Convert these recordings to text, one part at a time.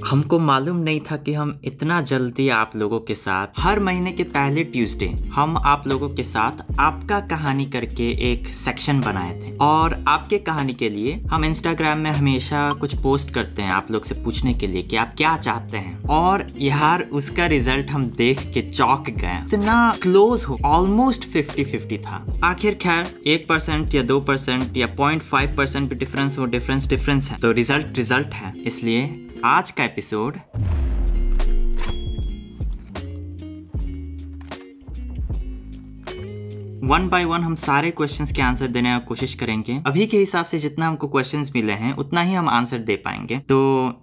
हमको मालूम नहीं था कि हम इतना जल्दी आप लोगों के साथ हर महीने के पहले ट्यूसडे हम आप लोगों के साथ आपका कहानी करके एक सेक्शन बनाए थे। और आपके कहानी के लिए हम इंस्टाग्राम में हमेशा कुछ पोस्ट करते हैं आप लोग से पूछने के लिए कि आप क्या चाहते हैं। और यार उसका रिजल्ट हम देख के चौंक गए, इतना क्लोज हो, ऑलमोस्ट 50-50 था। आखिर खैर 1% या 2% या 0.5% भी डिफरेंस हो, डिफरेंस है तो रिजल्ट है। इसलिए आज का एपिसोड वन बाय वन हम सारे क्वेश्चंस के आंसर देने की कोशिश करेंगे। अभी के हिसाब से जितना हमको क्वेश्चंस मिले हैं उतना ही हम आंसर दे पाएंगे। तो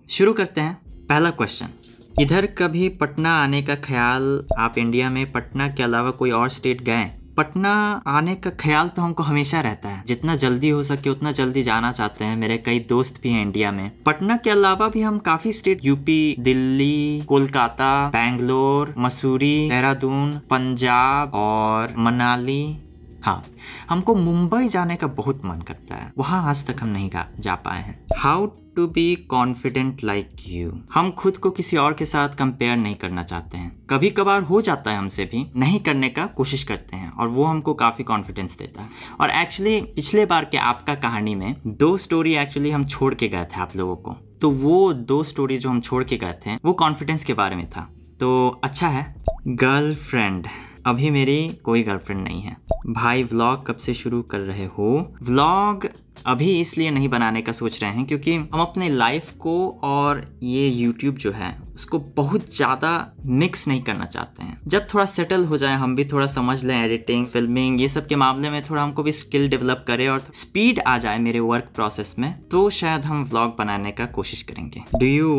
शुरू करते हैं। पहला क्वेश्चन, इधर कभी पटना आने का ख्याल, आप इंडिया में पटना के अलावा कोई और स्टेट गए? पटना आने का ख्याल तो हमको हमेशा रहता है, जितना जल्दी हो सके उतना जल्दी जाना चाहते हैं। मेरे कई दोस्त भी हैं इंडिया में। पटना के अलावा भी हम काफी स्टेट, यूपी, दिल्ली, कोलकाता, बैंगलोर, मसूरी, देहरादून, पंजाब और मनाली। हाँ, हमको मुंबई जाने का बहुत मन करता है, वहाँ आज तक हम नहीं जा पाए हैं। How to be confident like you, हम खुद को किसी और के साथ कंपेयर नहीं करना चाहते हैं। कभी कभार हो जाता है हमसे भी, नहीं करने का कोशिश करते हैं और वो हमको काफी कॉन्फिडेंस देता है। और एक्चुअली पिछले बार के आपका कहानी में 2 स्टोरी एक्चुअली हम छोड़ के गए थे आप लोगों को, तो वो 2 स्टोरी जो हम छोड़ के गए थे वो कॉन्फिडेंस के बारे में था। तो अच्छा है। गर्लफ्रेंड, अभी मेरी कोई गर्लफ्रेंड नहीं है। भाई व्लॉग कब से शुरू कर रहे हो? व्लॉग अभी इसलिए नहीं बनाने का सोच रहे हैं क्योंकि हम अपने लाइफ को और ये यूट्यूब जो है उसको बहुत ज़्यादा मिक्स नहीं करना चाहते हैं। जब थोड़ा सेटल हो जाए, हम भी थोड़ा समझ लें एडिटिंग, फिल्मिंग, ये सब के मामले में थोड़ा हमको भी स्किल डेवलप करे और स्पीड आ जाए मेरे वर्क प्रोसेस में, तो शायद हम व्लॉग बनाने का कोशिश करेंगे। Do you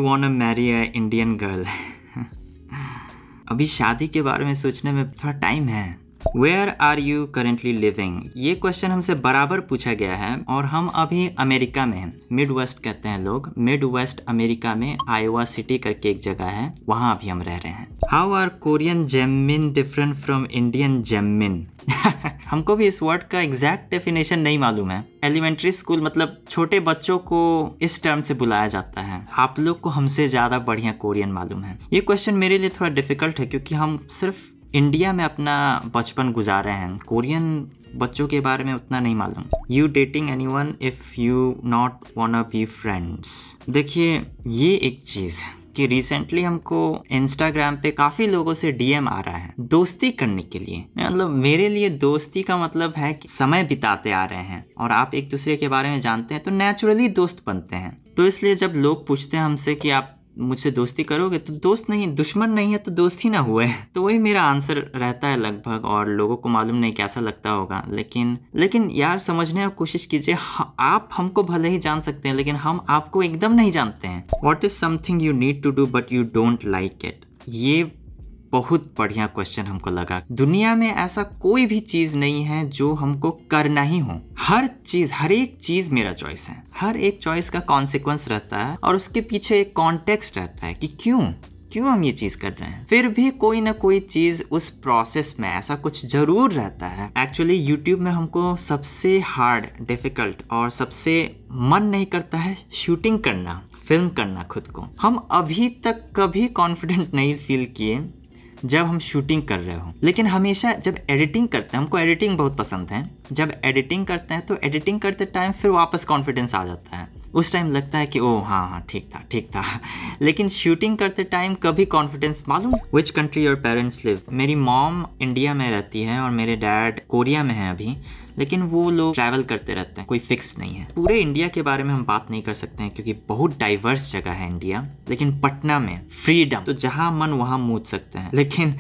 want to marry a Indian girl? अभी शादी के बारे में सोचने में थोड़ा टाइम है। Where are you currently living? ये क्वेश्चन हमसे बराबर पूछा गया है और हम अभी अमेरिका में हैं। मिड वेस्ट कहते हैं लोग, मिड वेस्ट अमेरिका में आयोवा सिटी करके एक जगह है, वहाँ अभी हम रह रहे हैं। How are Korean जेमिन different from Indian जेमिन? हमको भी इस वर्ड का एग्जैक्ट डेफिनेशन नहीं मालूम है। एलिमेंट्री स्कूल मतलब छोटे बच्चों को इस टर्म से बुलाया जाता है। आप लोग को हमसे ज़्यादा बढ़िया कोरियन मालूम है। ये क्वेश्चन मेरे लिए थोड़ा डिफिकल्ट है क्योंकि हम सिर्फ इंडिया में अपना बचपन गुजारे हैं, कोरियन बच्चों के बारे में उतना नहीं मालूम। You dating anyone if you not वांना be friends? देखिए ये एक चीज़ है कि रिसेंटली हमको इंस्टाग्राम पे काफ़ी लोगों से डीएम आ रहा है दोस्ती करने के लिए। मतलब मेरे लिए दोस्ती का मतलब है कि समय बिताते आ रहे हैं और आप एक दूसरे के बारे में जानते हैं तो नेचुरली दोस्त बनते हैं। तो इसलिए जब लोग पूछते हैं हमसे कि आप मुझसे दोस्ती करोगे, तो दोस्त नहीं, दुश्मन नहीं है तो दोस्त ही ना हुए। तो वही मेरा आंसर रहता है लगभग। और लोगों को मालूम नहीं कैसा लगता होगा, लेकिन यार समझने की कोशिश कीजिए। आप हमको भले ही जान सकते हैं लेकिन हम आपको एकदम नहीं जानते हैं। What is something you need to do but you don't like it? ये बहुत बढ़िया क्वेश्चन हमको लगा। दुनिया में ऐसा कोई भी चीज नहीं है जो हमको करना ही हो। हर एक चीज मेरा चॉइस है। हर एक चॉइस का कॉन्सिक्वेंस रहता है और उसके पीछे एक कॉन्टेक्स्ट रहता है कि क्यों हम ये चीज कर रहे हैं। फिर भी कोई ना कोई चीज उस प्रोसेस में ऐसा कुछ जरूर रहता है। एक्चुअली यूट्यूब में हमको सबसे हार्ड, डिफिकल्ट और सबसे मन नहीं करता है शूटिंग करना, फिल्म करना खुद को। हम अभी तक कभी कॉन्फिडेंट नहीं फील किए जब हम शूटिंग कर रहे हो, लेकिन हमेशा जब एडिटिंग करते हैं, हमको एडिटिंग बहुत पसंद है। जब एडिटिंग करते हैं तो एडिटिंग करते टाइम फिर वापस कॉन्फिडेंस आ जाता है। उस टाइम लगता है कि ओह हाँ ठीक था। लेकिन शूटिंग करते टाइम कभी कॉन्फिडेंस, मालूम which country your parents live? मेरी मॉम इंडिया में रहती है और मेरे डैड कोरिया में है अभी, लेकिन वो लोग ट्रैवल करते रहते हैं, कोई फिक्स नहीं है। पूरे इंडिया के बारे में हम बात नहीं कर सकते हैं क्योंकि बहुत डाइवर्स जगह है इंडिया। लेकिन पटना में फ्रीडम, तो जहाँ मन वहाँ मूद सकते हैं, लेकिन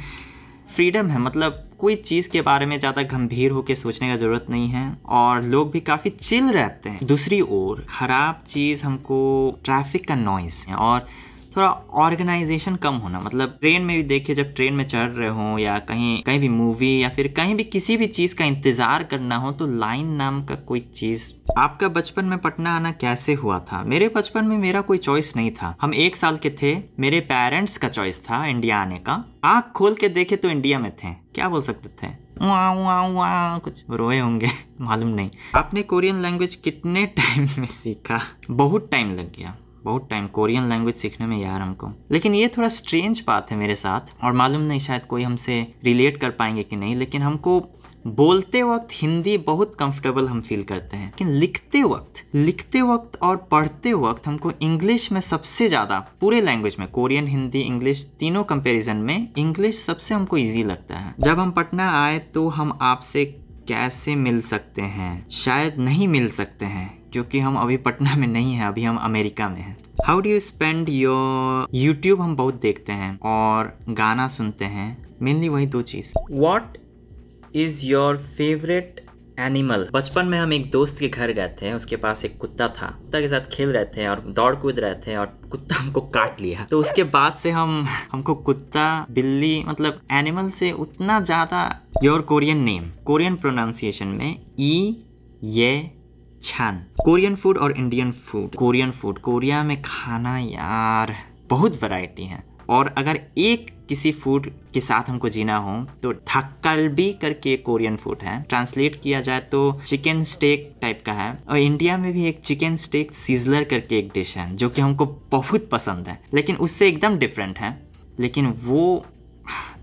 फ्रीडम है। मतलब कोई चीज़ के बारे में ज़्यादा गंभीर होकर सोचने का ज़रूरत नहीं है और लोग भी काफ़ी चिल रहते हैं। दूसरी ओर खराब चीज़ हमको ट्रैफिक का नॉइस है और थोड़ा ऑर्गेनाइजेशन कम होना। मतलब ट्रेन में भी देखिए, जब ट्रेन में चढ़ रहे हो या कहीं भी मूवी या फिर कहीं भी किसी भी चीज़ का इंतज़ार करना हो तो लाइन नाम का कोई चीज़। आपका बचपन में पटना आना कैसे हुआ था? मेरे बचपन में मेरा कोई चॉइस नहीं था। हम 1 साल के थे, मेरे पेरेंट्स का चॉइस था इंडिया आने का। आँख खोल के देखे तो इंडिया में थे, क्या बोल सकते थे, कुछ रोए होंगे मालूम नहीं। आपने कोरियन लैंग्वेज कितने टाइम में सीखा? बहुत टाइम लग गया। बहुत टाइम कोरियन लैंग्वेज सीखने में यार हमको। लेकिन ये थोड़ा स्ट्रेंज बात है मेरे साथ, और मालूम नहीं शायद कोई हमसे रिलेट कर पाएंगे कि नहीं, लेकिन हमको बोलते वक्त हिंदी बहुत कंफर्टेबल हम फील करते हैं, लेकिन लिखते वक्त और पढ़ते वक्त हमको इंग्लिश में सबसे ज़्यादा, पूरे लैंग्वेज में, कोरियन, हिंदी, इंग्लिश तीनों कंपैरिजन में इंग्लिश सबसे हमको इजी लगता है। जब हम पटना आए तो हम आपसे कैसे मिल सकते हैं? शायद नहीं मिल सकते हैं क्योंकि हम अभी पटना में नहीं हैं, अभी हम अमेरिका में हैं। How do you spend your YouTube? हम बहुत देखते हैं और गाना सुनते हैं, मेनली वही दो चीज़। What is your favourite animal? बचपन में हम एक दोस्त के घर गए थे, उसके पास एक कुत्ता था, कुत्ता के साथ खेल रहे थे और दौड़ कूद रहे थे और कुत्ता हमको काट लिया। तो उसके बाद से हमको कुत्ता, बिल्ली, मतलब एनिमल से उतना ज़्यादा। Your Korean name? Korean pronunciation में ई ये छान। कोरियन फूड और Indian food? Korean food. Korea में खाना यार बहुत वैरायटी है, और अगर एक किसी फूड के साथ हमको जीना हो तो ढक्कलबी करके एक कोरियन फूड है, ट्रांसलेट किया जाए तो चिकन स्टेक टाइप का है। और इंडिया में भी एक चिकन स्टेक सीजलर करके एक डिश है जो कि हमको बहुत पसंद है, लेकिन उससे एकदम डिफरेंट है, लेकिन वो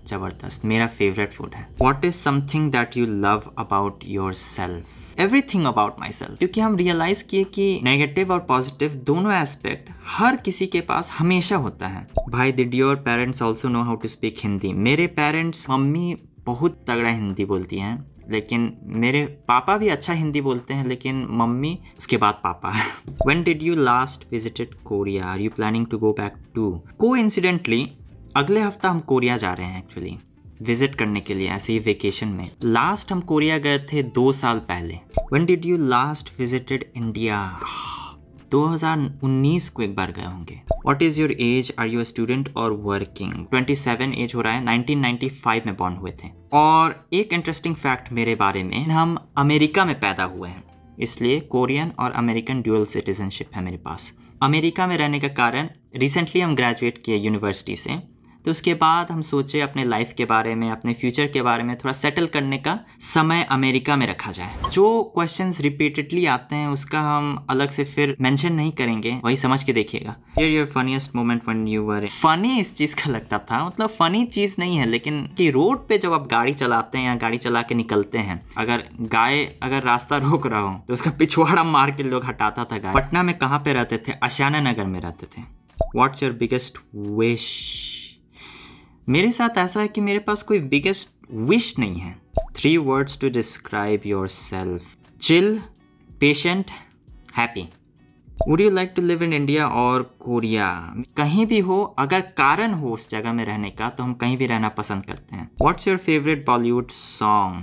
जबरदस्त मेरा फेवरेट फूड है। What is something that you love about your self? Everything about my self, क्योंकि हम रियलाइज किए कि नेगेटिव और पॉजिटिव दोनों एस्पेक्ट हर किसी के पास हमेशा होता है। भाई, did your parents also know how to speak Hindi? मेरे पेरेंट्स, मम्मी बहुत तगड़ा हिंदी बोलती हैं, लेकिन मेरे पापा भी अच्छा हिंदी बोलते हैं, लेकिन मम्मी, उसके बाद पापा। When did you last visited Korea? Are you planning to go back to? Coincidentally, अगले हफ्ता हम कोरिया जा रहे हैं एक्चुअली, विजिट करने के लिए, ऐसे ही वेकेशन में। लास्ट हम कोरिया गए थे 2 साल पहले। When did you last visited India? 2019 को एक बार गए होंगे। What is your age? Are you a student or working? 27 as हो रहा है, 1995 में बॉर्न हुए थे। और एक इंटरेस्टिंग फैक्ट मेरे बारे में, हम अमेरिका में पैदा हुए हैं, इसलिए कोरियन और अमेरिकन ड्यूअल सिटीजनशिप है मेरे पास। अमेरिका में रहने का कारण, रिसेंटली हम ग्रेजुएट किए यूनिवर्सिटी से, तो उसके बाद हम सोचे अपने लाइफ के बारे में, अपने फ्यूचर के बारे में थोड़ा सेटल करने का समय अमेरिका में रखा जाए। जो क्वेश्चंस रिपीटेडली आते हैं उसका हम अलग से फिर मेंशन नहीं करेंगे, वही समझ के देखिएगा। Share your funniest moment when you were funny इस चीज़ का लगता था, मतलब फनी चीज़ नहीं है, लेकिन कि रोड पे जब आप गाड़ी चलाते हैं या गाड़ी चला के निकलते हैं, अगर रास्ता रोक रहा हो तो उसका पिछवाड़ा मार के लोग हटाता था गाड़ी। पटना में कहाँ पे रहते थे? आशियाना नगर में रहते थे। What's your biggest wish? मेरे साथ ऐसा है कि मेरे पास कोई बिगेस्ट विश नहीं है। 3 words to describe yourself. Chill, patient, happy. Would you like to live in India or Korea? कहीं भी हो, अगर कारण हो उस जगह में रहने का, तो हम कहीं भी रहना पसंद करते हैं। What's your favorite Bollywood song?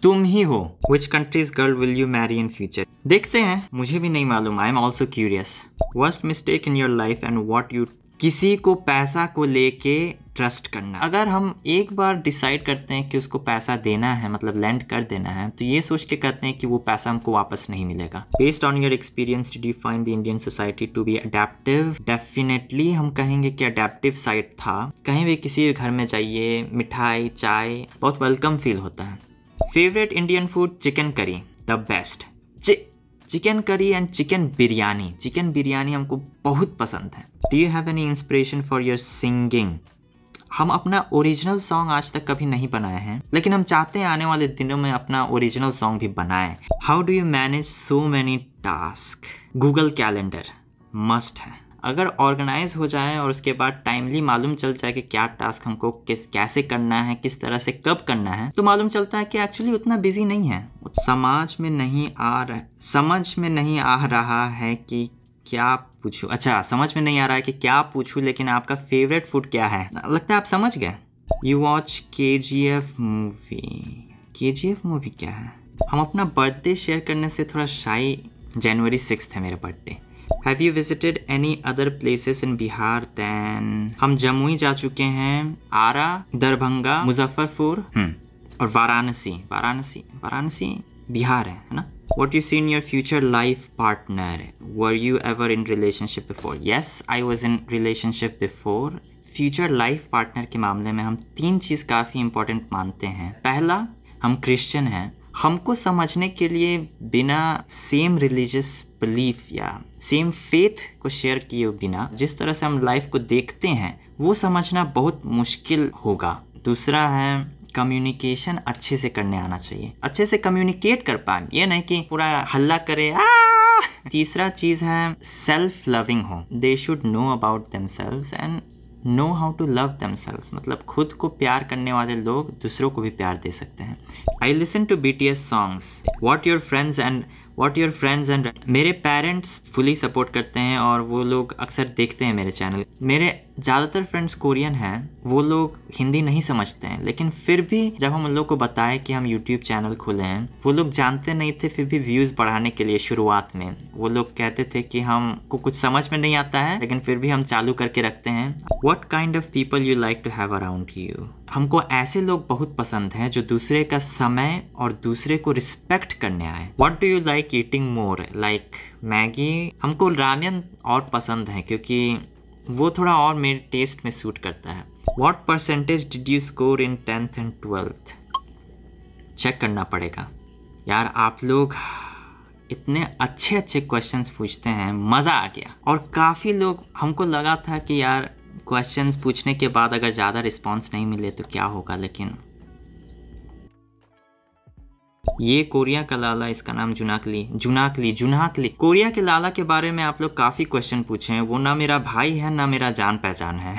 तुम ही हो। Which country's girl will you marry in future? देखते हैं, मुझे भी नहीं मालूम। I am also curious. Worst mistake in your life and what you? किसी को पैसा को लेके ट्रस्ट करना। अगर हम एक बार डिसाइड करते हैं कि उसको पैसा देना है, मतलब लैंड कर देना है, तो ये सोच के करते हैं कि वो पैसा हमको वापस नहीं मिलेगा। Based on your experience, did you find the Indian society to be adaptive? Definitely हम कहेंगे कि अडेप्टिव साइड था। कहीं भी किसी घर में जाइए, मिठाई, चाय, बहुत वेलकम फील होता है। Favourite Indian food? Chicken curry, the best. Chicken curry and chicken biryani. Chicken biryani हमको बहुत पसंद है। Do you have any inspiration for your singing? हम अपना ओरिजिनल सॉन्ग आज तक कभी नहीं बनाए हैं, लेकिन हम चाहते हैं आने वाले दिनों में अपना ओरिजिनल सॉन्ग भी बनाएं। How do you manage so many task? Google calendar must है। अगर ऑर्गेनाइज हो जाए और उसके बाद टाइमली मालूम चल जाए कि क्या टास्क हमको कैसे करना है, किस तरह से कब करना है, तो मालूम चलता है कि एक्चुअली उतना बिजी नहीं है। समझ में नहीं आ रहा है कि क्या पूछूं। अच्छा, समझ में नहीं आ रहा है कि क्या पूछूं, लेकिन आपका फेवरेट फूड क्या है? लगता है आप समझ गए। You watch KGF movie. KGF movie क्या है? हम अपना बर्थडे शेयर करने से थोड़ा शाई। January 6 है मेरा birthday. Have you visited any other places in Bihar than? हम जमुई जा चुके हैं, आरा, दरभंगा, मुजफ्फरपुर और वाराणसी बिहार है ना? What you see in your future life partner? Were you ever in relationship before? Yes, I was in relationship before. Future life partner के मामले में हम 3 चीज़ काफ़ी important मानते हैं। पहला, हम क्रिश्चियन हैं, हमको समझने के लिए बिना सेम रिलीजियस बिलीफ या सेम फेथ को शेयर किए बिना जिस तरह से हम लाइफ को देखते हैं वो समझना बहुत मुश्किल होगा। दूसरा है कम्युनिकेशन अच्छे से करने आना चाहिए, अच्छे से कम्युनिकेट कर पाए, ये नहीं कि पूरा हल्ला करे तीसरा चीज है सेल्फ लविंग हो, they should know about themselves and know how to love themselves, मतलब खुद को प्यार करने वाले लोग दूसरों को भी प्यार दे सकते हैं। I listen to BTS songs, what your friends and मेरे पेरेंट्स फुली सपोर्ट करते हैं और वो लोग अक्सर देखते हैं मेरे चैनल। मेरे ज़्यादातर फ्रेंड्स कोरियन हैं, वो लोग हिंदी नहीं समझते हैं, लेकिन फिर भी जब हम उन लोग को बताए कि हम यूट्यूब चैनल खोले हैं, वो लोग जानते नहीं थे, फिर भी व्यूज़ बढ़ाने के लिए शुरुआत में वो लोग कहते थे कि हमको कुछ समझ में नहीं आता है, लेकिन फिर भी हम चालू करके रखते हैं। What kind of people you like to have around you, हमको ऐसे लोग बहुत पसंद हैं जो दूसरे का समय और दूसरे को रिस्पेक्ट करने आए। What do you like eating more, like Maggi, हमको रामेन और पसंद है क्योंकि वो थोड़ा और मेरे टेस्ट में सूट करता है। What percentage did you score in 10th and 12th? Check करना पड़ेगा यार, आप लोग इतने अच्छे अच्छे क्वेश्चंस पूछते हैं, मज़ा आ गया। और काफ़ी लोग, हमको लगा था कि यार क्वेश्चंस पूछने के बाद अगर ज़्यादा रिस्पॉन्स नहीं मिले तो क्या होगा, लेकिन ये कोरिया का लाला, इसका नाम जुनाकली। कोरिया के लाला के बारे में आप लोग काफ़ी क्वेश्चन पूछे हैं। वो ना मेरा भाई है ना मेरा जान पहचान है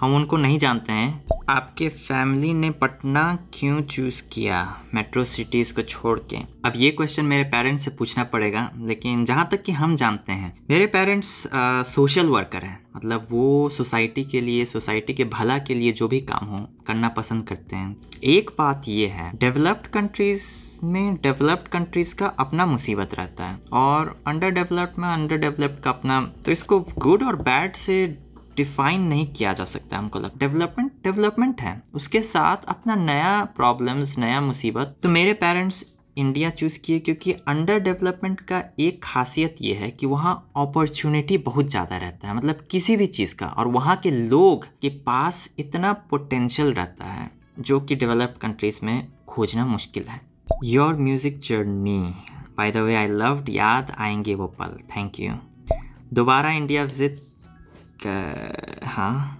हम उनको नहीं जानते हैं। आपके फैमिली ने पटना क्यों चूज़ किया मेट्रो सिटीज़ को छोड़ के? अब ये क्वेश्चन मेरे पेरेंट्स से पूछना पड़ेगा, लेकिन जहाँ तक कि हम जानते हैं मेरे पेरेंट्स सोशल वर्कर हैं, मतलब वो सोसाइटी के लिए, सोसाइटी के भला के लिए जो भी काम हो करना पसंद करते हैं। एक बात ये है, डेवलप्ड कंट्रीज़ का अपना मुसीबत रहता है और अंडर डेवलप्ड का अपना, तो इसको गुड और बैड से डिफाइन नहीं किया जा सकता। हमको लगता है डेवलपमेंट है, उसके साथ अपना नया प्रॉब्लम्स, नया मुसीबत। तो मेरे पेरेंट्स इंडिया चूज़ किए क्योंकि अंडर डेवलपमेंट का एक खासियत ये है कि वहाँ अपॉर्चुनिटी बहुत ज़्यादा रहता है, मतलब किसी भी चीज़ का, और वहाँ के लोग के पास इतना पोटेंशियल रहता है जो कि डेवलप्ड कंट्रीज़ में खोजना मुश्किल है। Your music journey, by the way I loved, याद आएंगे वो पल, थैंक यू। दोबारा इंडिया विजिट, हाँ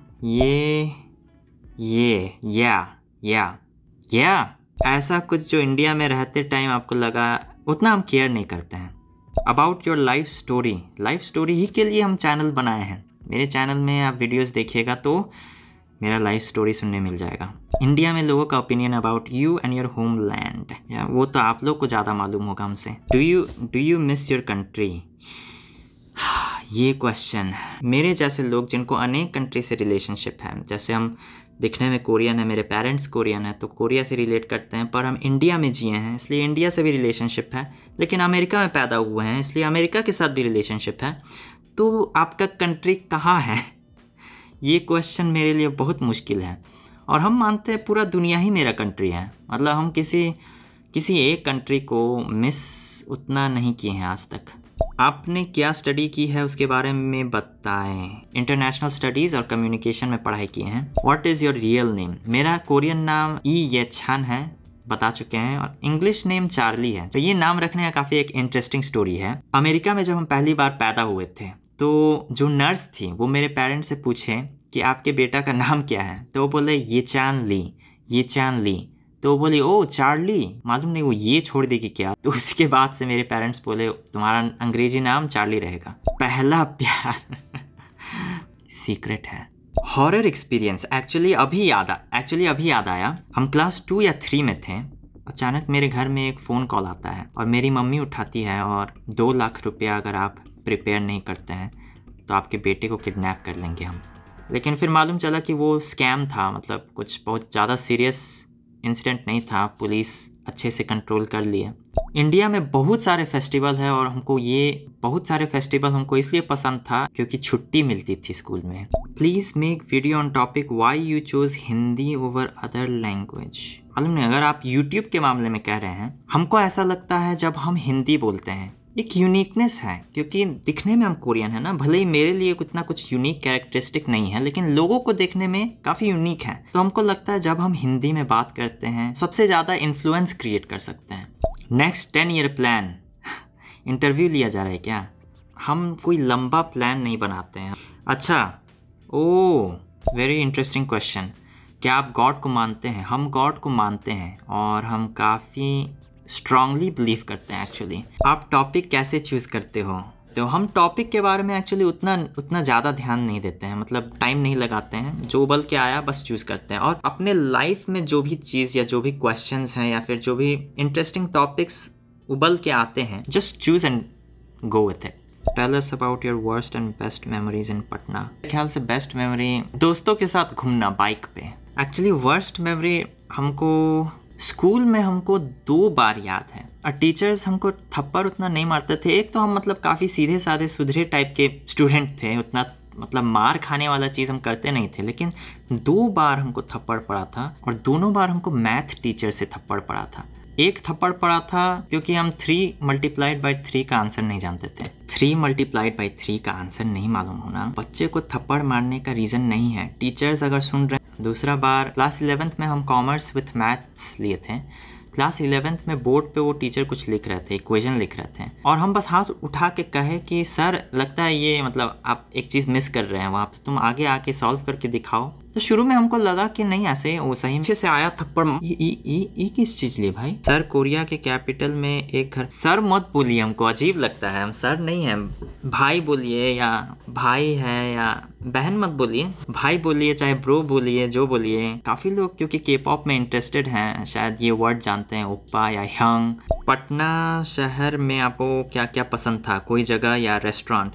या ऐसा कुछ जो इंडिया में रहते टाइम आपको लगा, उतना हम केयर नहीं करते हैं। अबाउट योर लाइफ स्टोरी ही के लिए हम चैनल बनाए हैं। मेरे चैनल में आप वीडियोस देखिएगा तो मेरा लाइफ स्टोरी सुनने मिल जाएगा। इंडिया में लोगों का opinion about you and your homeland, या वो तो आप लोग को ज़्यादा मालूम होगा हमसे। Do you miss your country? ये क्वेश्चन, मेरे जैसे लोग जिनको अनेक कंट्री से रिलेशनशिप है, जैसे हम दिखने में कोरियन है, मेरे पेरेंट्स कोरियन है, तो कोरिया से रिलेट करते हैं, पर हम इंडिया में जिए हैं इसलिए इंडिया से भी रिलेशनशिप है, लेकिन अमेरिका में पैदा हुए हैं इसलिए अमेरिका के साथ भी रिलेशनशिप है। तो आपका कंट्री कहाँ है? ये क्वेश्चन मेरे लिए बहुत मुश्किल है, और हम मानते हैं पूरा दुनिया ही मेरा कंट्री है, मतलब हम किसी एक कंट्री को मिस उतना नहीं किए हैं आज तक। आपने क्या स्टडी की है उसके बारे में बताएं। इंटरनेशनल स्टडीज़ और कम्युनिकेशन में पढ़ाई की है। What is your real name? मेरा कोरियन नाम ये छान है, बता चुके हैं, और इंग्लिश नेम चार्ली है। तो ये नाम रखने का काफ़ी एक इंटरेस्टिंग स्टोरी है। अमेरिका में जब हम पहली बार पैदा हुए थे तो जो नर्स थी वो मेरे पेरेंट्स से पूछे कि आपके बेटा का नाम क्या है, तो वो बोले ये चान ली। तो वो बोली ओ चार्ली, मालूम नहीं वो ये छोड़ देगी क्या। तो उसके बाद से मेरे पेरेंट्स बोले तुम्हारा अंग्रेजी नाम चार्ली रहेगा। पहला प्यार सीक्रेट है। हॉरर एक्सपीरियंस, एक्चुअली अभी याद आया। हम क्लास 2 या 3 में थे, अचानक मेरे घर में एक फ़ोन कॉल आता है और मेरी मम्मी उठाती है, और 2 लाख रुपया अगर आप प्रिपेयर नहीं करते हैं तो आपके बेटे को किडनैप कर लेंगे हम। लेकिन फिर मालूम चला कि वो स्कैम था, मतलब कुछ बहुत ज़्यादा सीरियस इंसिडेंट नहीं था, पुलिस अच्छे से कंट्रोल कर लिया। इंडिया में बहुत सारे फेस्टिवल है, और बहुत सारे फेस्टिवल हमको इसलिए पसंद था क्योंकि छुट्टी मिलती थी स्कूल में। Please make video on topic why you choose Hindi over other language. मालूम नहीं, अगर आप यूट्यूब के मामले में कह रहे हैं, हमको ऐसा लगता है जब हम हिंदी बोलते हैं एक यूनिकनेस है, क्योंकि दिखने में हम कोरियन है ना, भले ही मेरे लिए उतना कुछ यूनिक कैरेक्टरिस्टिक नहीं है, लेकिन लोगों को देखने में काफ़ी यूनिक है। तो हमको लगता है जब हम हिंदी में बात करते हैं सबसे ज़्यादा इन्फ्लुएंस क्रिएट कर सकते हैं। Next 10 year plan. इंटरव्यू लिया जा रहा है क्या? हम कोई लंबा प्लान नहीं बनाते हैं। अच्छा, ओह वेरी इंटरेस्टिंग क्वेश्चन। क्या आप गॉड को मानते हैं? हम गॉड को मानते हैं और हम काफ़ी स्ट्रांगली बिलीव करते हैं एक्चुअली। आप टॉपिक कैसे चूज़ करते हो? तो हम टॉपिक के बारे में एक्चुअली उतना ज़्यादा ध्यान नहीं देते हैं, मतलब टाइम नहीं लगाते हैं, जो उबल के आया बस चूज़ करते हैं। और अपने लाइफ में जो भी चीज़ या जो भी क्वेश्चंस हैं या फिर जो भी इंटरेस्टिंग टॉपिक्स उबल के आते हैं, just choose and go with it. Tell us about your worst and best memories in Patna. ख्याल से बेस्ट मेमोरी दोस्तों के साथ घूमना बाइक पे। एक्चुअली वर्स्ट मेमोरी हमको स्कूल में हमको 2 बार याद है। और टीचर्स हमको थप्पड़ उतना नहीं मारते थे। एक तो हम मतलब काफ़ी सीधे साधे सुधरे टाइप के स्टूडेंट थे, उतना मतलब मार खाने वाला चीज़ हम करते नहीं थे, लेकिन 2 बार हमको थप्पड़ पड़ा था और दोनों बार हमको मैथ टीचर से थप्पड़ पड़ा था। एक थप्पड़ पड़ा था क्योंकि हम 3 × 3 का आंसर नहीं जानते थे। 3 × 3 का आंसर नहीं मालूम होना बच्चे को थप्पड़ मारने का रीज़न नहीं है। टीचर्स अगर सुन रहे हैं। दूसरा बार क्लास 11th में हम कॉमर्स विथ मैथ्स लिए थे। क्लास 11th में बोर्ड पे वो टीचर कुछ लिख रहे थे, इक्वेशन लिख रहे थे, और हम बस हाथ उठा के कहे कि सर लगता है ये मतलब आप एक चीज़ मिस कर रहे हैं वहाँ पे, तुम आगे आके सॉल्व करके दिखाओ। तो शुरू में हमको लगा कि नहीं ऐसे वो सही अच्छे से आया थप्पड़। ये किस चीज़ लिए भाई? सर कोरिया के कैपिटल में एक घर। सर मत बोलिए, हमको अजीब लगता है, हम सर नहीं हैं। भाई बोलिए या भाई है या बहन मत बोलिए, भाई बोलिए चाहे ब्रो बोलिए, जो बोलिए। काफ़ी लोग क्योंकि के पॉप में इंटरेस्टेड हैं शायद ये वर्ड जानते हैं, ओप्पा या ह्यंग। पटना शहर में आपको क्या क्या पसंद था, कोई जगह या रेस्टोरेंट?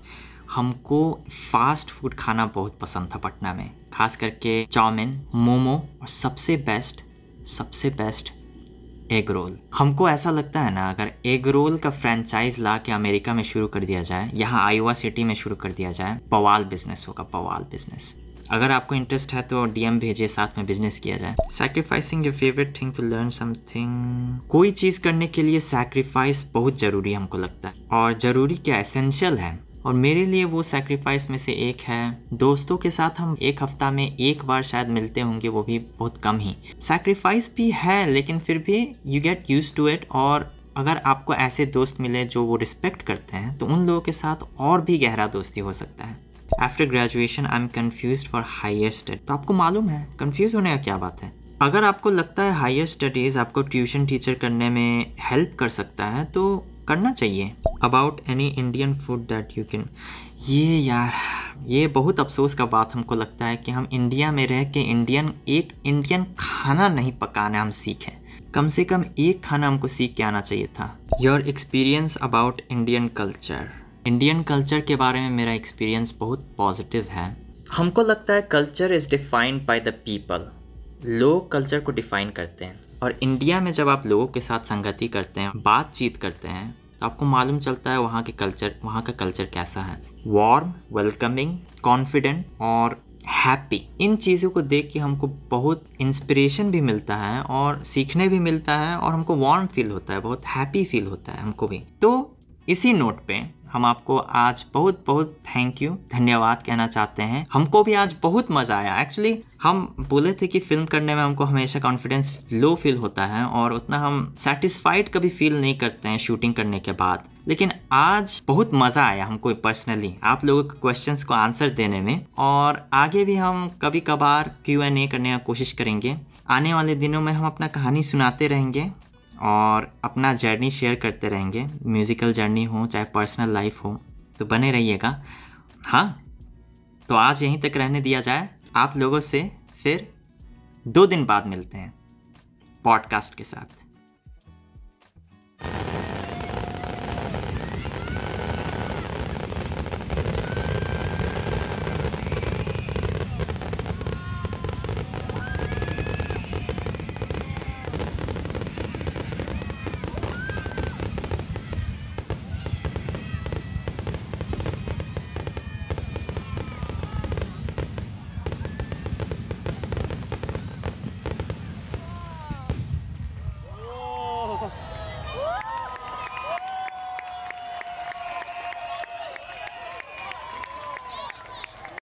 हमको फास्ट फूड खाना बहुत पसंद था पटना में, खास करके चाउमीन, मोमो और सबसे बेस्ट एग रोल। हमको ऐसा लगता है ना अगर एग रोल का फ्रेंचाइज ला के अमेरिका में शुरू कर दिया जाए, यहाँ आयोवा सिटी में शुरू कर दिया जाए, बवाल बिजनेस होगा, बवाल बिजनेस। अगर आपको इंटरेस्ट है तो DM भेजिए, साथ में बिजनेस किया जाए। Sacrificing your favourite thing to learn something. कोई चीज़ करने के लिए सैक्रिफाइस बहुत ज़रूरी हमको लगता है, और ज़रूरी क्या एसेंशियल है। और मेरे लिए वो सैक्रिफाइस में से एक है दोस्तों के साथ हम 1 हफ्ता में 1 बार शायद मिलते होंगे, वो भी बहुत कम ही। सैक्रिफाइस भी है लेकिन फिर भी you get use to it. और अगर आपको ऐसे दोस्त मिले जो वो रिस्पेक्ट करते हैं तो उन लोगों के साथ और भी गहरा दोस्ती हो सकता है। After graduation I am confused for higher study. तो आपको मालूम है कन्फ्यूज होने का क्या बात है? अगर आपको लगता है हायर स्टडीज़ आपको ट्यूशन टीचर करने में हेल्प कर सकता है तो करना चाहिए। About any Indian food that you can. ये यार ये बहुत अफसोस का बात हमको लगता है कि हम इंडिया में रह के इंडियन खाना नहीं पकाना हम सीखें। कम से कम एक खाना हमको सीख के आना चाहिए था। Your experience about Indian culture. Indian culture के बारे में मेरा एक्सपीरियंस बहुत पॉजिटिव है। हमको लगता है culture is defined by the people. लोग कल्चर को डिफाइन करते हैं, और इंडिया में जब आप लोगों के साथ संगति करते हैं, बातचीत करते हैं, तो आपको मालूम चलता है वहाँ का कल्चर कैसा है। वार्म, वेलकमिंग, कॉन्फिडेंट और हैप्पी। इन चीज़ों को देख के हमको बहुत इंस्पिरेशन भी मिलता है और सीखने भी मिलता है, और हमको वार्म फील होता है, बहुत हैप्पी फील होता है हमको भी। तो इसी नोट पे हम आपको आज बहुत बहुत थैंक यू, धन्यवाद कहना चाहते हैं। हमको भी आज बहुत मज़ा आया। एक्चुअली हम बोले थे कि फिल्म करने में हमको हमेशा कॉन्फिडेंस लो फील होता है और उतना हम सेटिस्फाइड कभी फील नहीं करते हैं शूटिंग करने के बाद, लेकिन आज बहुत मज़ा आया हमको पर्सनली आप लोगों के क्वेश्चंस को आंसर देने में। और आगे भी हम कभी कभार Q&A करने का कोशिश करेंगे। आने वाले दिनों में हम अपना कहानी सुनाते रहेंगे और अपना जर्नी शेयर करते रहेंगे, म्यूज़िकल जर्नी हो चाहे पर्सनल लाइफ हो, तो बने रहिएगा। हाँ, तो आज यहीं तक रहने दिया जाए। आप लोगों से फिर 2 दिन बाद मिलते हैं पॉडकास्ट के साथ।